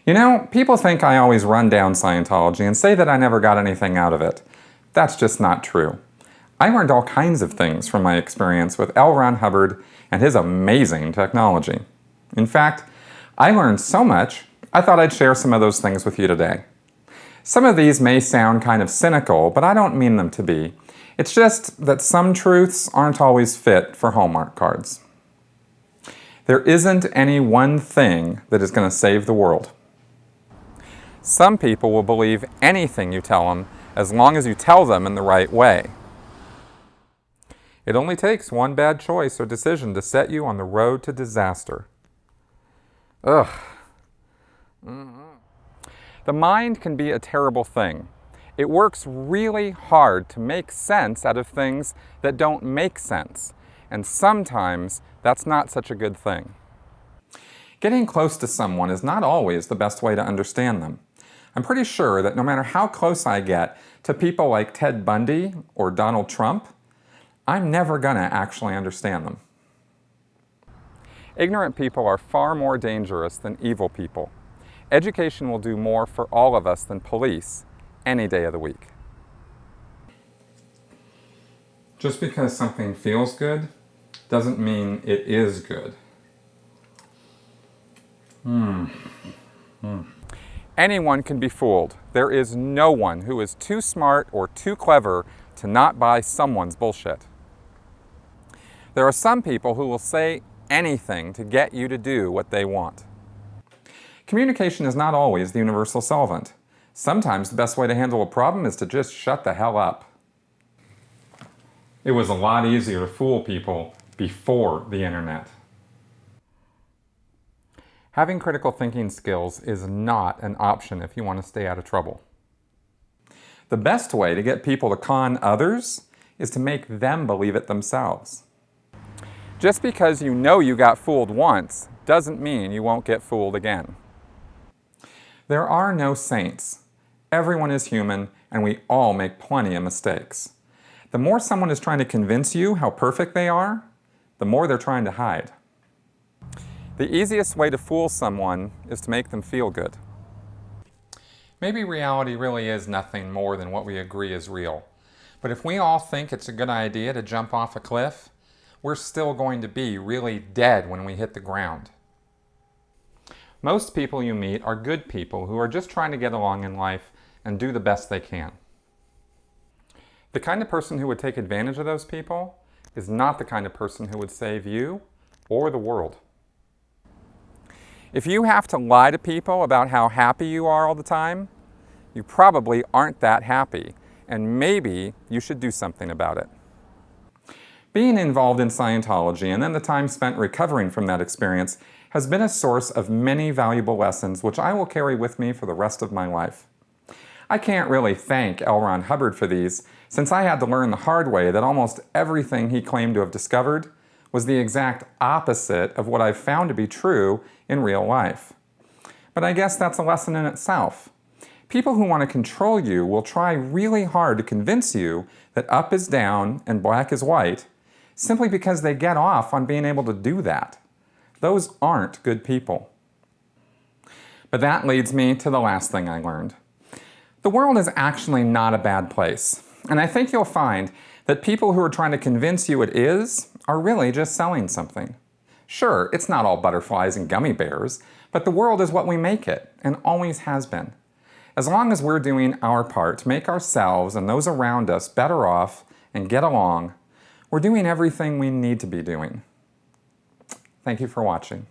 You know, people think I always run down Scientology and say that I never got anything out of it. That's just not true. I learned all kinds of things from my experience with Hubbard and his amazing technology. In fact, I learned so much, I thought I'd share some of those things with you today. Some of these may sound kind of cynical, but I don't mean them to be. It's just that some truths aren't always fit for Hallmark cards. There isn't any one thing that is going to save the world. Some people will believe anything you tell them as long as you tell them in the right way. It only takes one bad choice or decision to set you on the road to disaster. Ugh. The mind can be a terrible thing. It works really hard to make sense out of things that don't make sense, and sometimes that's not such a good thing. Getting close to someone is not always the best way to understand them. I'm pretty sure that no matter how close I get to people like Ted Bundy or Donald Trump, I'm never gonna actually understand them. Ignorant people are far more dangerous than evil people. Education will do more for all of us than police any day of the week. Just because something feels good doesn't mean it is good. Anyone can be fooled. There is no one who is too smart or too clever to not buy someone's bullshit. There are some people who will say anything to get you to do what they want. Communication is not always the universal solvent. Sometimes the best way to handle a problem is to just shut the hell up. It was a lot easier to fool people before the internet. Having critical thinking skills is not an option if you want to stay out of trouble. The best way to get people to con others is to make them believe it themselves. Just because you know you got fooled once doesn't mean you won't get fooled again. There are no saints. Everyone is human, and we all make plenty of mistakes. The more someone is trying to convince you how perfect they are, the more they're trying to hide. The easiest way to fool someone is to make them feel good. Maybe reality really is nothing more than what we agree is real. But if we all think it's a good idea to jump off a cliff, we're still going to be really dead when we hit the ground. Most people you meet are good people who are just trying to get along in life and do the best they can. The kind of person who would take advantage of those people is not the kind of person who would save you or the world. If you have to lie to people about how happy you are all the time, you probably aren't that happy, and maybe you should do something about it. Being involved in Scientology and then the time spent recovering from that experience has been a source of many valuable lessons which I will carry with me for the rest of my life. I can't really thank L. Hubbard for these, since I had to learn the hard way that almost everything he claimed to have discovered was the exact opposite of what I've found to be true in real life. But I guess that's a lesson in itself. People who want to control you will try really hard to convince you that up is down and black is white, simply because they get off on being able to do that. Those aren't good people. But that leads me to the last thing I learned. The world is actually not a bad place, and I think you'll find that people who are trying to convince you it is are really just selling something. Sure, it's not all butterflies and gummy bears, but the world is what we make it, and always has been. As long as we're doing our part to make ourselves and those around us better off and get along, we're doing everything we need to be doing. Thank you for watching.